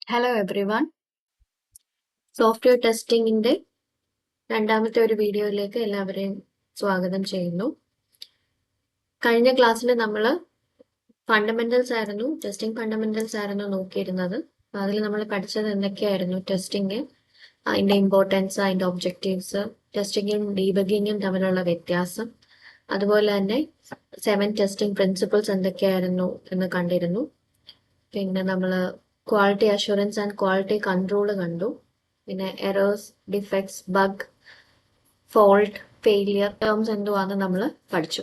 Hello every one. Software ടെസ്റ്റിംഗിന്റെ രണ്ടാമത്തെ ഒരു വീഡിയോയിലേക്ക് എല്ലാവരെയും സ്വാഗതം ചെയ്യുന്നു. കഴിഞ്ഞ ക്ലാസ്സിൽ നമ്മൾ ടെസ്റ്റിംഗ് ഫണ്ടമെന്റൽസ് ആയിരുന്നു നോക്കിയിരുന്നത്. അതിൽ നമ്മൾ പഠിച്ചത് എന്തൊക്കെയായിരുന്നു? ടെസ്റ്റിംഗ്, അതിന്റെ ഇമ്പോർട്ടൻസ്, അതിന്റെ ഒബ്ജക്റ്റീവ്സ്, ടെസ്റ്റിംഗും ഡീബഗിങ്ങും തമ്മിലുള്ള വ്യത്യാസം, അതുപോലെ തന്നെ 7 ടെസ്റ്റിംഗ് പ്രിൻസിപ്പിൾസ് എന്തൊക്കെയായിരുന്നു എന്ന് കണ്ടിരുന്നു. പിന്നെ നമ്മൾ quality assurance and quality control കണ്ടു. പിന്നെ errors, defects, bug, fault, failure terms എന്തുവാന്ന് നമ്മൾ പഠിച്ചു.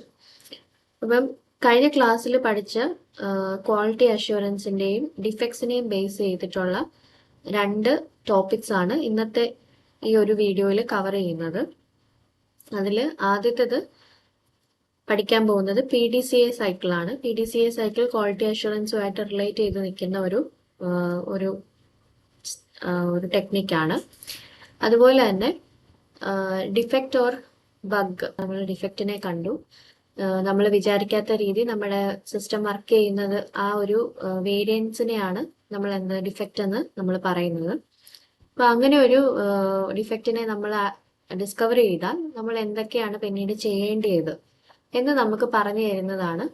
അപ്പം കഴിഞ്ഞ ക്ലാസ്സിൽ പഠിച്ച ക്വാളിറ്റി അഷുറൻസിന്റെയും ഡിഫെക്ട്സിനെയും ബേസ് ചെയ്തിട്ടുള്ള 2 ടോപ്പിക്സ് ആണ് ഇന്നത്തെ ഈ ഒരു വീഡിയോയിൽ കവർ ചെയ്യുന്നത്. അതിൽ ആദ്യത്തേത് പഠിക്കാൻ പോകുന്നത് PDCA സൈക്കിളാണ്. PDCA സൈക്കിൾ ക്വാളിറ്റി അഷുറൻസുമായിട്ട് റിലേറ്റ് ചെയ്ത് നിൽക്കുന്ന ഒരു ടെക്നിക്കാണ്. അതുപോലെ തന്നെ ഡിഫക്റ്റ് ഓർ ബഗ്, നമ്മൾ ഡിഫക്റ്റിനെ കണ്ടു. നമ്മൾ വിചാരിക്കാത്ത രീതി നമ്മുടെ സിസ്റ്റം വർക്ക് ചെയ്യുന്നത്, ആ ഒരു വേരിയൻസിനെയാണ് നമ്മൾ ഡിഫക്റ്റ് എന്ന് നമ്മൾ പറയുന്നത്. അപ്പൊ അങ്ങനെ ഒരു ഡിഫക്റ്റിനെ നമ്മൾ ഡിസ്കവർ ചെയ്താൽ നമ്മൾ എന്തൊക്കെയാണ് പിന്നീട് ചെയ്യേണ്ടത് എന്ന് നമുക്ക് പറഞ്ഞു തരുന്നതാണ്.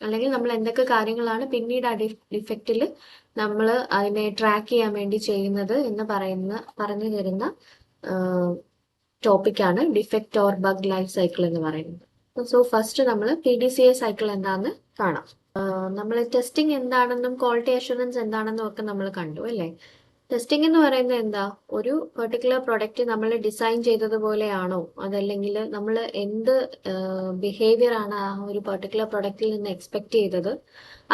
അല്ലെങ്കിൽ നമ്മൾ എന്തൊക്കെ കാര്യങ്ങളാണ് പിന്നീട് ആ ഡിഫക്റ്റിൽ നമ്മൾ അതിനെ ട്രാക്ക് ചെയ്യാൻ വേണ്ടി ചെയ്യുന്നത് എന്ന് പറഞ്ഞു തരുന്ന ടോപ്പിക്കാണ് defect or bug life cycle എന്ന് പറയുന്നത്. സോ ഫസ്റ്റ് നമ്മൾ PDCA സൈക്കിൾ എന്താണെന്ന് കാണാം. നമ്മൾ ടെസ്റ്റിംഗ് എന്താണെന്നും ക്വാളിറ്റി അഷുറൻസ് എന്താണെന്നും ഒക്കെ നമ്മൾ കണ്ടു അല്ലേ. ടെസ്റ്റിംഗ് എന്ന് പറയുന്നത് എന്താ? ഒരു പെർട്ടിക്കുലർ പ്രൊഡക്റ്റ് നമ്മൾ ഡിസൈൻ ചെയ്തതുപോലെയാണോ, അതല്ലെങ്കിൽ നമ്മൾ എന്ത് ബിഹേവിയർ ആണ് ആ ഒരു പെർട്ടിക്കുലർ പ്രൊഡക്റ്റിൽ നിന്ന് എക്സ്പെക്ട് ചെയ്തത്,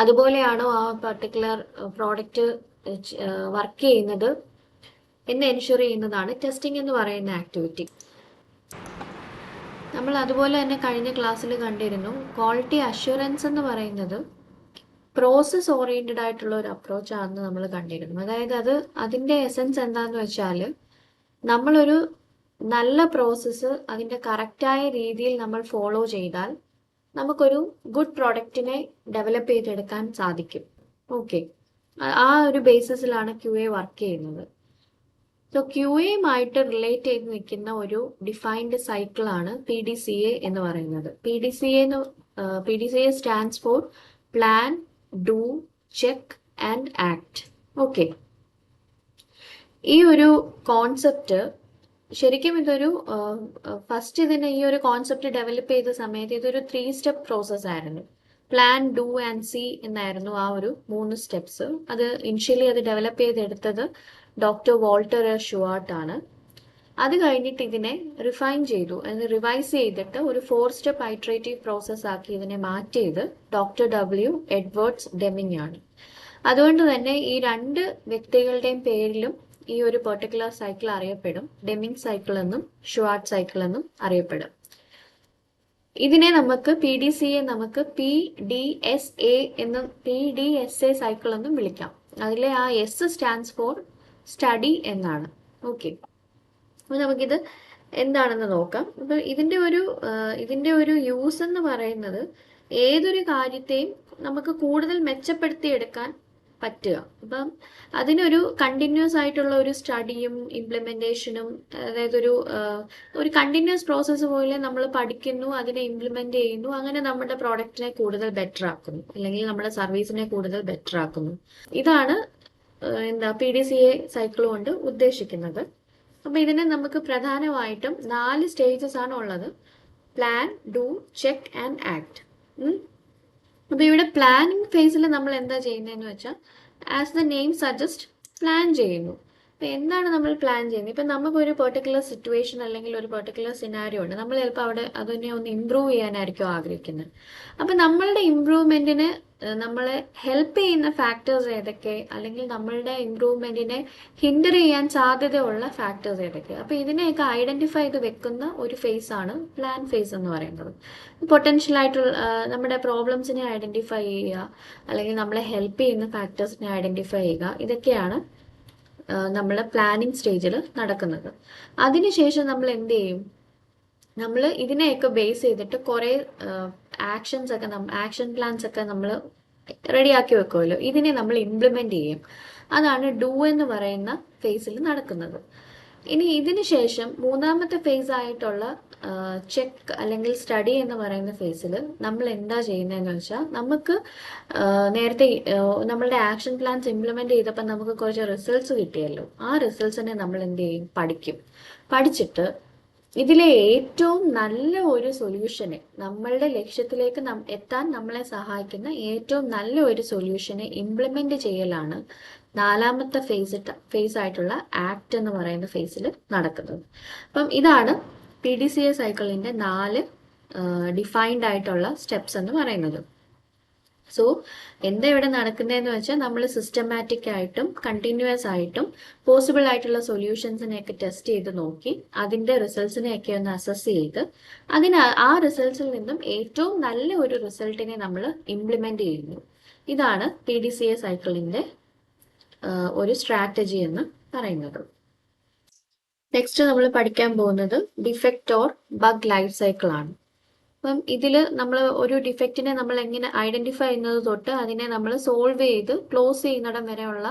അതുപോലെയാണോ ആ പെർട്ടിക്കുലർ പ്രോഡക്റ്റ് വർക്ക് ചെയ്യുന്നത് എന്ന് എൻഷുർ ചെയ്യുന്നതാണ് ടെസ്റ്റിംഗ് എന്ന് പറയുന്ന ആക്ടിവിറ്റി. നമ്മൾ അതുപോലെ തന്നെ കഴിഞ്ഞ ക്ലാസ്സിൽ കണ്ടിരുന്നു, ക്വാളിറ്റി അഷുറൻസ് എന്ന് പറയുന്നത് പ്രോസസ് ഓറിയന്റഡ് ആയിട്ടുള്ള ഒരു അപ്രോച്ച് ആണെന്ന് നമ്മൾ കണ്ടിരുന്നു. അതായത് അതിന്റെ എസൻസ് എന്താന്ന് വെച്ചാൽ, നമ്മളൊരു നല്ല പ്രോസസ്സ് അതിന്റെ കറക്റ്റായ രീതിയിൽ നമ്മൾ ഫോളോ ചെയ്താൽ നമുക്കൊരു ഗുഡ് പ്രോഡക്റ്റിനെ ഡെവലപ്പ് ചെയ്തെടുക്കാൻ സാധിക്കും. ഓക്കെ, ആ ഒരു ബേസിസിലാണ് QA വർക്ക് ചെയ്യുന്നത്. സോ QAയുമായിട്ട് റിലേറ്റ് ചെയ്ത് നിൽക്കുന്ന ഒരു ഡിഫൈൻഡ് സൈക്കിളാണ് PDCA എന്ന് പറയുന്നത്. PDCA stands for plan, do, check and act. Okay, ഈ ഒരു കോൺസെപ്റ്റ് ശരിക്കും ഇതൊരു ഈ ഒരു കോൺസെപ്റ്റ് ഡെവലപ്പ് ചെയ്ത സമയത്ത് ഇതൊരു 3 സ്റ്റെപ്പ് പ്രോസസ് ആയിരുന്നു. പ്ലാൻ, ഡു ആൻഡ് സി എന്നായിരുന്നു ആ ഒരു 3 സ്റ്റെപ്സ്. അത് ഇനിഷ്യലി ഡെവലപ്പ് ചെയ്തെടുത്തത് ഡോക്ടർ വാൾട്ടർ ഷുവാർട്ട് ആണ്. അത് കഴിഞ്ഞിട്ട് ഇതിനെ റിവൈസ് ചെയ്തിട്ട് ഒരു 4 സ്റ്റെപ്പ് ഐട്രേറ്റീവ് പ്രോസസ് ആക്കി ഇതിനെ മാറ്റിയത് ഡോക്ടർ എഡ്വേർഡ്സ് ഡെമിങ് ആണ്. അതുകൊണ്ട് തന്നെ ഈ 2 വ്യക്തികളുടെയും പേരിലും ഈ ഒരു പെർട്ടിക്കുലർ സൈക്കിൾ അറിയപ്പെടും. ഡെമിങ് സൈക്കിൾ എന്നും ഷുവാർട്ട് സൈക്കിൾ എന്നും അറിയപ്പെടും. ഇതിനെ നമുക്ക് PDCA നമുക്ക് PDSA സൈക്കിൾ എന്നും വിളിക്കാം. അതിലെ ആ S സ്റ്റാൻഡ്സ് ഫോർ സ്റ്റഡി എന്നാണ്. ഓക്കെ, അപ്പോൾ നമുക്കിത് എന്താണെന്ന് നോക്കാം. അപ്പോൾ ഇതിന്റെ ഒരു യൂസ് എന്ന് പറയുന്നത്, ഏതൊരു കാര്യത്തെയും നമുക്ക് കൂടുതൽ മെച്ചപ്പെടുത്തിയെടുക്കാൻ പറ്റുക. അപ്പം അതിനൊരു കണ്ടിന്യൂസ് ആയിട്ടുള്ള ഒരു സ്റ്റഡിയും ഇംപ്ലിമെന്റേഷനും, അതായത് ഒരു കണ്ടിന്യൂസ് പ്രോസസ്സ് പോലെ നമ്മൾ പഠിക്കുന്നു, അതിനെ ഇംപ്ലിമെന്റ് ചെയ്യുന്നു, അങ്ങനെ നമ്മുടെ പ്രോഡക്റ്റിനെ കൂടുതൽ ബെറ്റർ ആക്കുന്നു, അല്ലെങ്കിൽ നമ്മുടെ സർവീസിനെ കൂടുതൽ ബെറ്റർ ആക്കുന്നു. ഇതാണ് PDCA സൈക്കിൾ കൊണ്ട് ഉദ്ദേശിക്കുന്നത്. അപ്പൊ ഇതിനെ നമുക്ക് പ്രധാനമായിട്ടും 4 സ്റ്റേജസ് ആണ് ഉള്ളത്: plan, do, check and act. അപ്പൊ ഇവിടെ പ്ലാനിങ് ഫേസിൽ നമ്മൾ എന്താ ചെയ്യുന്നതെന്ന് വെച്ചാൽ, as the name suggest, plan ചെയ്യുന്നു. അപ്പൊ എന്താണ് നമ്മൾ പ്ലാൻ ചെയ്യുന്നത്? ഇപ്പൊ നമുക്കൊരു പെർട്ടിക്കുലർ സിറ്റുവേഷൻ അല്ലെങ്കിൽ ഒരു പെർട്ടിക്കുലർ സിനാരിയോ ഉണ്ട്, നമ്മൾ ചിലപ്പോൾ അതിനെ ഒന്ന് ഇമ്പ്രൂവ് ചെയ്യാനായിരിക്കും ആഗ്രഹിക്കുന്നത്. അപ്പൊ നമ്മളുടെ ഇമ്പ്രൂവ്മെന്റിന് നമ്മളെ ഹെൽപ്പ് ചെയ്യുന്ന ഫാക്ടേഴ്സ് ഏതൊക്കെ, അല്ലെങ്കിൽ നമ്മളുടെ ഇമ്പ്രൂവ്മെന്റിനെ ഹിൻഡർ ചെയ്യാൻ സാധ്യതയുള്ള ഫാക്ടേഴ്സ് ഏതൊക്കെ, അപ്പൊ ഇതിനെയൊക്കെ ഐഡന്റിഫൈ ചെയ്ത് വെക്കുന്ന ഒരു ഫേസ് ആണ് പ്ലാൻ ഫേസ് എന്ന് പറയുന്നത്. പൊട്ടൻഷ്യൽ ആയിട്ടുള്ള നമ്മുടെ പ്രോബ്ലംസിനെ ഐഡന്റിഫൈ ചെയ്യുക, അല്ലെങ്കിൽ നമ്മളെ ഹെൽപ്പ് ചെയ്യുന്ന ഫാക്ടേഴ്സിനെ ഐഡന്റിഫൈ ചെയ്യുക, ഇതൊക്കെയാണ് നമ്മൾ പ്ലാനിങ് സ്റ്റേജിൽ നടക്കുന്നത്. അതിനുശേഷം നമ്മൾ എന്ത് ചെയ്യും? നമ്മൾ ഇതിനെയൊക്കെ ബേസ് ചെയ്തിട്ട് കുറേ ആക്ഷൻ പ്ലാൻസ് ഒക്കെ നമ്മൾ റെഡിയാക്കി വെക്കുമല്ലോ, ഇതിനെ നമ്മൾ ഇംപ്ലിമെന്റ് ചെയ്യും. അതാണ് ഡു എന്ന് പറയുന്ന ഫേസിൽ നടക്കുന്നത്. ഇനി ഇതിന് ശേഷം മൂന്നാമത്തെ ഫേസ് ആയിട്ടുള്ള ചെക്ക് അല്ലെങ്കിൽ സ്റ്റഡി എന്ന് പറയുന്ന ഫേസിൽ നമ്മൾ എന്താ ചെയ്യുന്നതെന്ന് വെച്ചാൽ, നമുക്ക് നേരത്തെ നമ്മളുടെ ആക്ഷൻ പ്ലാൻസ് ഇംപ്ലിമെന്റ് ചെയ്തപ്പോൾ നമുക്ക് കുറച്ച് റിസൾട്ട്സ് കിട്ടിയല്ലോ. ആ റിസൾട്ട്സിനെ നമ്മൾ എന്ത് ചെയ്യും? പഠിച്ചിട്ട് ഇതിലെ ഏറ്റവും നല്ല ഒരു സൊല്യൂഷനെ, നമ്മളുടെ ലക്ഷ്യത്തിലേക്ക് എത്താൻ നമ്മളെ സഹായിക്കുന്ന ഏറ്റവും നല്ല ഒരു സൊല്യൂഷനെ ഇംപ്ലിമെന്റ് ചെയ്യലാണ് നാലാമത്തെ ഫേസ് ആയിട്ടുള്ള ആക്ട് എന്ന് പറയുന്ന ഫേസിൽ നടക്കുന്നത്. അപ്പം ഇതാണ് PDCA സൈക്കിളിന്റെ 4 ഡിഫൈൻഡ് ആയിട്ടുള്ള സ്റ്റെപ്സ് എന്ന് പറയുന്നത്. സോ എന്താ ഇവിടെ നടക്കുന്നതെന്ന് വെച്ചാൽ, നമ്മൾ സിസ്റ്റമാറ്റിക് ആയിട്ടും കണ്ടിന്യൂസ് ആയിട്ടും പോസിബിൾ ആയിട്ടുള്ള സൊല്യൂഷൻസിനെയൊക്കെ ടെസ്റ്റ് ചെയ്ത് നോക്കി അതിന്റെ റിസൾട്ട്സിനെയൊക്കെ ഒന്ന് അസസ് ചെയ്ത് ആ റിസൾട്ട്സിൽ നിന്നും ഏറ്റവും നല്ല ഒരു റിസൾട്ടിനെ നമ്മൾ ഇംപ്ലിമെന്റ് ചെയ്യുന്നു. ഇതാണ് PDCA സൈക്കിളിന്റെ ഒരു സ്ട്രാറ്റജി എന്ന് പറയുന്നത്. നെക്സ്റ്റ് നമ്മൾ പഠിക്കാൻ പോകുന്നത് defect or bug life cycle ആണ്. അപ്പം ഇതിൽ നമ്മൾ ഒരു ഡിഫക്റ്റിനെ നമ്മൾ എങ്ങനെ ഐഡന്റിഫൈ ചെയ്യുന്നത് തൊട്ട് അതിനെ നമ്മൾ സോൾവ് ചെയ്ത് ക്ലോസ് ചെയ്യുന്നിടം വരെയുള്ള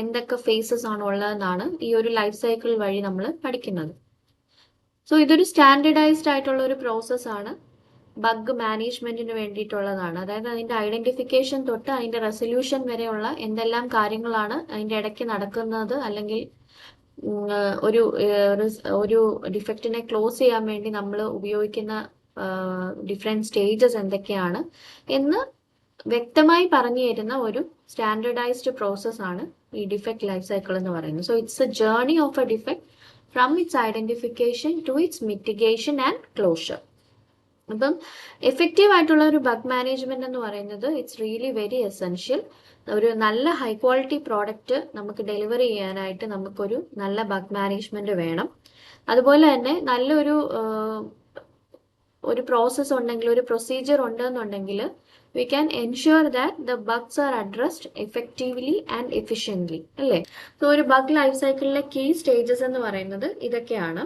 എന്തൊക്കെ ഫേസസ് ആണ് ഉള്ളതെന്നാണ് ഈ ഒരു ലൈഫ് സൈക്കിൾ വഴി നമ്മൾ പഠിക്കുന്നത്. സോ ഇതൊരു സ്റ്റാൻഡേർഡൈസ്ഡ് ആയിട്ടുള്ള ഒരു പ്രോസസ്സാണ്. ബഗ് മാനേജ്മെന്റിന് വേണ്ടിയിട്ടുള്ളതാണ്. അതായത് അതിന്റെ ഐഡന്റിഫിക്കേഷൻ തൊട്ട് അതിന്റെ റെസൊല്യൂഷൻ വരെയുള്ള എന്തെല്ലാം കാര്യങ്ങളാണ് അതിന്റെ ഇടയ്ക്ക് നടക്കുന്നത്, അല്ലെങ്കിൽ ഒരു ഡിഫക്റ്റിനെ ക്ലോസ് ചെയ്യാൻ വേണ്ടി നമ്മൾ ഉപയോഗിക്കുന്ന ഡിഫറെന്റ് സ്റ്റേജസ് എന്തൊക്കെയാണ് എന്ന് വ്യക്തമായി പറഞ്ഞു തരുന്ന ഒരു സ്റ്റാൻഡേർഡൈസ്ഡ് പ്രോസസ് ആണ് ഈ ഡിഫക്റ്റ് ലൈഫ് സൈക്കിൾ എന്ന് പറയുന്നത്. So it's a journey of a defect from its identification to its mitigation and closure. അപ്പം എഫക്റ്റീവ് ആയിട്ടുള്ള ഒരു ബഗ് മാനേജ്മെന്റ് എന്ന് പറയുന്നത് ഇറ്റ്സ് റിയലി വെരി എസെൻഷ്യൽ. ഒരു നല്ല ഹൈ ക്വാളിറ്റി പ്രോഡക്റ്റ് നമുക്ക് ഡെലിവറി ചെയ്യാനായിട്ട് നമുക്കൊരു നല്ല ബഗ് മാനേജ്മെന്റ് വേണം. അതുപോലെ തന്നെ നല്ലൊരു പ്രോസസ്സ് ഉണ്ടെങ്കിൽ, ഒരു പ്രൊസീജിയർ ഉണ്ടെന്നുണ്ടെങ്കിൽ we can ensure that the bugs are addressed effectively and efficiently, അല്ലേ? സോ ഒരു ബഗ് ലൈഫ് സൈക്കിളിലെ കീ സ്റ്റേജസ് എന്ന് പറയുന്നത് ഇതൊക്കെയാണ്.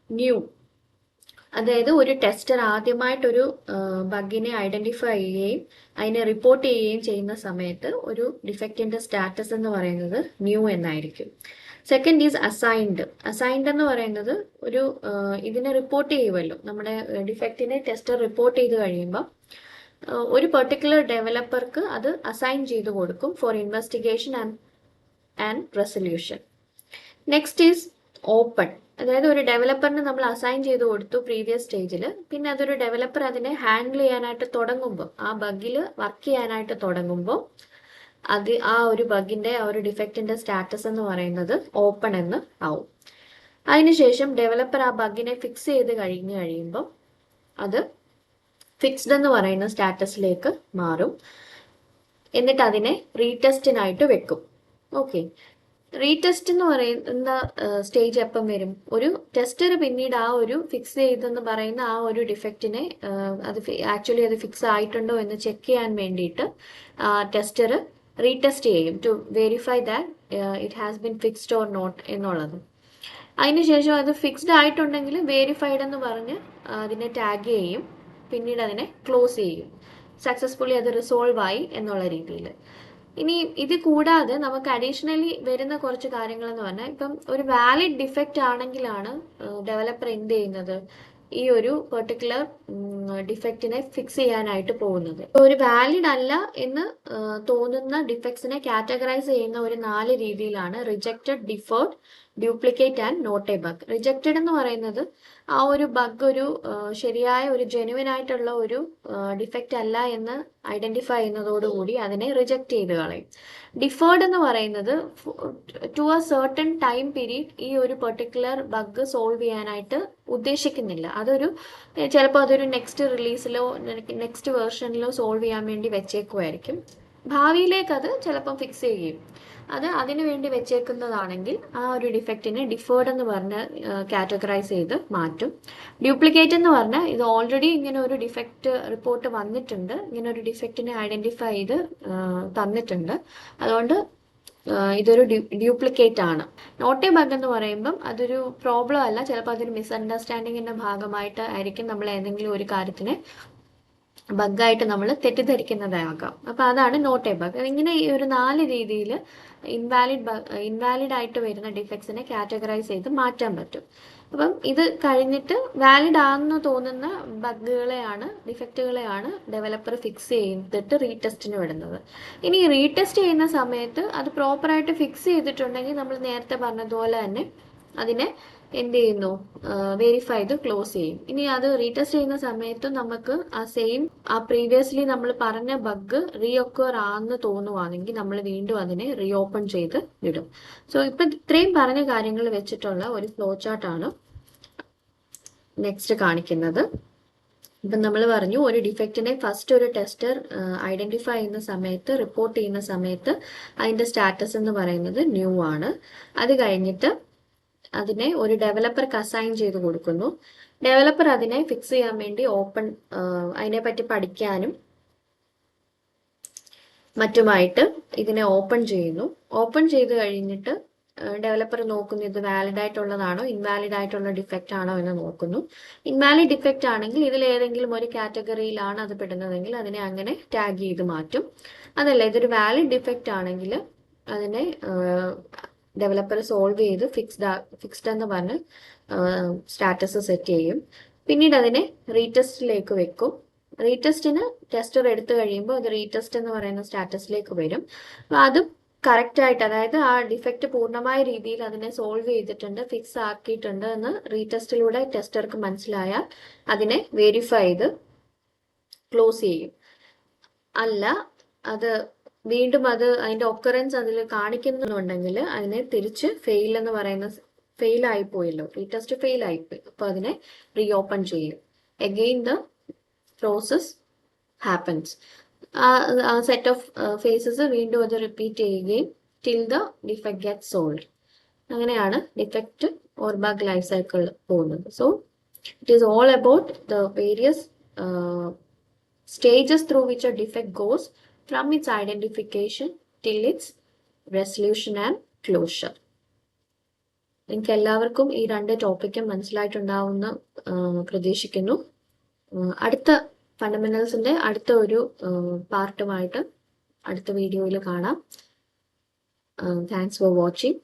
ന്യൂ, അതായത് ഒരു ടെസ്റ്റർ ആദ്യമായിട്ടൊരു ബഗിനെ ഐഡന്റിഫൈ ചെയ്യുകയും അതിനെ റിപ്പോർട്ട് ചെയ്യുകയും ചെയ്യുന്ന സമയത്ത് ഒരു ഡിഫക്റ്റിന്റെ സ്റ്റാറ്റസ് എന്ന് പറയുന്നത് ന്യൂ എന്നായിരിക്കും. Second is assigned. അസൈൻഡ് എന്ന് പറയുന്നത് ഇതിനെ റിപ്പോർട്ട് ചെയ്യുമല്ലോ, നമ്മുടെ ഡിഫക്റ്റിനെ ടെസ്റ്റർ റിപ്പോർട്ട് ചെയ്ത് കഴിയുമ്പോൾ ഒരു പെർട്ടിക്കുലർ ഡെവലപ്പർക്ക് അത് അസൈൻ ചെയ്ത് കൊടുക്കും for investigation and resolution. Next is open. അതായത് ഒരു ഡെവലപ്പറിന് നമ്മൾ അസൈൻ ചെയ്ത് കൊടുത്തു പ്രീവിയസ് സ്റ്റേജിൽ, പിന്നെ അതൊരു ഡെവലപ്പർ അതിനെ ഹാൻഡിൽ ചെയ്യാനായിട്ട് തുടങ്ങുമ്പോൾ, ആ ബഗിൽ വർക്ക് ചെയ്യാനായിട്ട് തുടങ്ങുമ്പോൾ ആ ഒരു ബഗിന്റെ ആ ഒരു ഡിഫക്റ്റിന്റെ സ്റ്റാറ്റസ് എന്ന് പറയുന്നത് ഓപ്പൺ എന്ന് ആവും. അതിനുശേഷം ഡെവലപ്പർ ആ ബഗിനെ ഫിക്സ് ചെയ്ത് കഴിയുമ്പോൾ അത് ഫിക്സ്ഡ് എന്ന് പറയുന്ന സ്റ്റാറ്റസിലേക്ക് മാറും. എന്നിട്ട് അതിനെ റീടെസ്റ്റിനായിട്ട് വെക്കും. ഓക്കെ, റീടെസ്റ്റ് എന്ന് പറയുന്ന സ്റ്റേജ് എപ്പം വരും? ഒരു ടെസ്റ്റർ പിന്നീട് ആ ഒരു ഫിക്സ് ചെയ്തെന്ന് പറയുന്ന ആ ഒരു ഡിഫക്റ്റിനെ ആക്ച്വലി അത് ഫിക്സ് ആയിട്ടുണ്ടോ എന്ന് ചെക്ക് ചെയ്യാൻ വേണ്ടിയിട്ട് ടെസ്റ്റർ റീടെസ്റ്റ് ചെയ്യും to verify that it has been fixed or not എന്നുള്ളത്. അതിനുശേഷം അത് ഫിക്സ്ഡ് ആയിട്ടുണ്ടെങ്കിൽ വെരിഫൈഡ് എന്ന് പറഞ്ഞ് അതിനെ ടാഗ് ചെയ്യും, പിന്നീട് അതിനെ ക്ലോസ് ചെയ്യും. സക്സസ്ഫുള്ളി അത് റിസോൾവ് ആയി എന്നുള്ള രീതിയിൽ. ഇനി ഇത് കൂടാതെ നമുക്ക് അഡീഷണലി വരുന്ന കുറച്ച് കാര്യങ്ങൾ എന്ന് പറഞ്ഞാൽ, ഇപ്പം ഒരു വാലിഡ് ഡിഫക്റ്റ് ആണെങ്കിലാണ് ഡെവലപ്പർ എന്ത് ചെയ്യുന്നത്, ഈ ഒരു പെർട്ടിക്കുലർ ഡിഫക്റ്റിനെ ഫിക്സ് ചെയ്യാനായിട്ട് പോകുന്നത്. ഒരു വാലിഡ് അല്ല എന്ന് തോന്നുന്ന ഡിഫക്ട്സിനെ കാറ്റഗറൈസ് ചെയ്യുന്ന ഒരു 4 രീതിയിലാണ്: rejected, deferred, duplicate and not a bug. Rejected എന്ന് പറയുന്നത് ആ ഒരു ബഗ് ഒരു ശരിയായ ഒരു ജെനുവിൻ ആയിട്ടുള്ള ഒരു ഡിഫക്റ്റ് അല്ല എന്ന് ഐഡന്റിഫൈ ചെയ്യുന്നതോടുകൂടി അതിനെ റിജക്റ്റ് ചെയ്ത് കളയും. ഡിഫേർഡ് എന്ന് പറയുന്നത് to a certain time period ഈ ഒരു പെർട്ടിക്കുലർ ബഗ് സോൾവ് ചെയ്യാനായിട്ട് ഉദ്ദേശിക്കുന്നില്ല. ചിലപ്പോൾ അതൊരു നെക്സ്റ്റ് റിലീസിലോ നെക്സ്റ്റ് വേർഷനിലോ സോൾവ് ചെയ്യാൻ വേണ്ടി വെച്ചേക്കുമായിരിക്കും. ഭാവിയിലേക്ക് അത് ചിലപ്പം ഫിക്സ് ചെയ്യുകയും അതിനു വേണ്ടി വെച്ചേക്കുന്നതാണെങ്കിൽ ആ ഒരു ഡിഫക്റ്റിനെ ഡിഫേർഡ് എന്ന് പറഞ്ഞ് കാറ്റഗറൈസ് ചെയ്ത് മാറ്റും. ഡ്യൂപ്ലിക്കേറ്റ് എന്ന് പറഞ്ഞാൽ ഇത് ഓൾറെഡി ഇങ്ങനെ ഒരു ഡിഫക്റ്റ് റിപ്പോർട്ട് വന്നിട്ടുണ്ട്, ഇങ്ങനെ ഒരു ഡിഫക്റ്റിനെ ഐഡന്റിഫൈ ചെയ്ത് തന്നിട്ടുണ്ട്, അതുകൊണ്ട് ഇതൊരു ഡ്യൂപ്ലിക്കേറ്റ് ആണ്. നോട്ട് എ ബഗ് എന്ന് പറയുമ്പം അതൊരു പ്രോബ്ലം അല്ല, ചിലപ്പോൾ അതൊരു മിസ്അണ്ടർസ്റ്റാൻഡിങ്ങിന്റെ ഭാഗമായിട്ട് ആയിരിക്കും നമ്മൾ ഏതെങ്കിലും ഒരു കാര്യത്തിനെ ബഗ്ഗായിട്ട് നമ്മൾ തെറ്റിദ്ധരിക്കുന്നതാകാം. അപ്പോൾ അതാണ് നോട്ട് എ ബഗ്. ഇങ്ങനെ ഈ ഒരു 4 രീതിയിൽ ഇൻവാലിഡ് ആയിട്ട് വരുന്ന ഡിഫക്ട്സിനെ കാറ്റഗറൈസ് ചെയ്ത് മാറ്റാൻ പറ്റും. അപ്പം ഇത് കഴിഞ്ഞിട്ട് വാലിഡ് ആണെന്ന് തോന്നുന്ന ഡിഫക്റ്റുകളെയാണ് ഡെവലപ്പർ ഫിക്സ് ചെയ്തിട്ട് റീടെസ്റ്റിന് വിടുന്നത്. ഇനി റീടെസ്റ്റ് ചെയ്യുന്ന സമയത്ത് അത് പ്രോപ്പറായിട്ട് ഫിക്സ് ചെയ്തിട്ടുണ്ടെങ്കിൽ നമ്മൾ നേരത്തെ പറഞ്ഞതുപോലെ തന്നെ അതിനെ എന്ത് ചെയ്യുന്നു, വെരിഫൈ ചെയ്ത് ക്ലോസ് ചെയ്യും. ഇനി അത് റീടെസ്റ്റ് ചെയ്യുന്ന സമയത്ത് നമുക്ക് ആ പ്രീവിയസ്ലി നമ്മൾ പറഞ്ഞ ബഗ് റീഒക്കർ ആണെന്ന് തോന്നുവാണെങ്കിൽ നമ്മൾ വീണ്ടും അതിനെ റീഓപ്പൺ ചെയ്ത് വിടും. സോ ഇപ്പം ഇത്രയും പറഞ്ഞ കാര്യങ്ങൾ വെച്ചിട്ടുള്ള ഒരു ഫ്ലോ ചാർട്ടാണ് നെക്സ്റ്റ് കാണിക്കുന്നത്. ഇപ്പം നമ്മൾ പറഞ്ഞു ഒരു ഡിഫക്റ്റിനെ ഫസ്റ്റ് ഒരു ടെസ്റ്റർ ഐഡന്റിഫൈ ചെയ്യുന്ന സമയത്ത്, റിപ്പോർട്ട് ചെയ്യുന്ന സമയത്ത് അതിന്റെ സ്റ്റാറ്റസ് എന്ന് പറയുന്നത് ന്യൂ ആണ്. അത് കഴിഞ്ഞിട്ട് അതിനെ ഒരു ഡെവലപ്പർക്ക് അസൈൻ ചെയ്ത് കൊടുക്കുന്നു. ഡെവലപ്പർ അതിനെ ഫിക്സ് ചെയ്യാൻ വേണ്ടി അതിനെപ്പറ്റി പഠിക്കാനും മറ്റുമായിട്ട് ഇതിനെ ഓപ്പൺ ചെയ്യുന്നു. ഓപ്പൺ ചെയ്ത് കഴിഞ്ഞിട്ട് ഡെവലപ്പർ നോക്കുന്നു ഇത് വാലിഡ് ആയിട്ടുള്ളതാണോ ഇൻവാലിഡ് ആയിട്ടുള്ള ഡിഫക്റ്റ് ആണോ എന്ന് നോക്കുന്നു. ഇൻവാലിഡ് ഡിഫക്റ്റ് ആണെങ്കിൽ ഇതിൽ ഏതെങ്കിലും ഒരു കാറ്റഗറിയിലാണ് അത് പെടുന്നതെങ്കിൽ അതിനെ അങ്ങനെ ടാഗ് ചെയ്ത് മാറ്റും. അതല്ല ഇതൊരു വാലിഡ് ഡിഫക്റ്റ് ആണെങ്കിൽ അതിനെ ഡെവലപ്പർ സോൾവ് ചെയ്ത് ഫിക്സ്ഡ് എന്ന് പറഞ്ഞ് സ്റ്റാറ്റസ് സെറ്റ് ചെയ്യും. പിന്നീട് അതിനെ റീടെസ്റ്റിലേക്ക് വെക്കും. റീടെസ്റ്റിന് ടെസ്റ്റർ എടുത്തു കഴിയുമ്പോൾ അത് റീടെസ്റ്റ് എന്ന് പറയുന്ന സ്റ്റാറ്റസിലേക്ക് വരും. അപ്പോൾ അതും കറക്റ്റ് ആയിട്ട്, അതായത് ആ ഡിഫക്റ്റ് പൂർണ്ണമായ രീതിയിൽ അതിനെ സോൾവ് ചെയ്തിട്ടുണ്ട്, ഫിക്സ് ആക്കിയിട്ടുണ്ട് എന്ന് റീടെസ്റ്റിലൂടെ ടെസ്റ്റർക്ക് മനസ്സിലായാൽ അതിനെ വെരിഫൈ ചെയ്ത് ക്ലോസ് ചെയ്യും. അല്ല അത് വീണ്ടും അതിന്റെ ഒക്കറൻസ് അതിൽ കാണിക്കുന്നുണ്ടെങ്കിൽ അതിനെ തിരിച്ച് ഫെയിൽ ആയിപ്പോയല്ലോ, റീടെസ്റ്റ് ഫെയിൽ ആയിപ്പോയി, അപ്പൊ അതിനെ റീഓപ്പൺ ചെയ്യും. Again the process happens. ആ സെറ്റ് ഓഫ് ഫേസസ് വീണ്ടും അത് റിപ്പീറ്റ് ചെയ്യുകയും till the defect get solve. അങ്ങനെയാണ് defect or bug life cycle പോകുന്നത്. So it is all about the various stages through which a defect goes from its identification till its resolution and closure. നിങ്ങൾക്ക് എല്ലാവർക്കും ഈ 2 ടോപ്പിക്കും മനസ്സിലായിട്ടുണ്ടാവുമെന്ന് പ്രതീക്ഷിക്കുന്നു. അടുത്ത ഫണ്ടമെന്റൽസിന്റെ അടുത്ത ഒരു പാർട്ടുമായിട്ട് അടുത്ത വീഡിയോയിൽ കാണാം. Thanks for watching.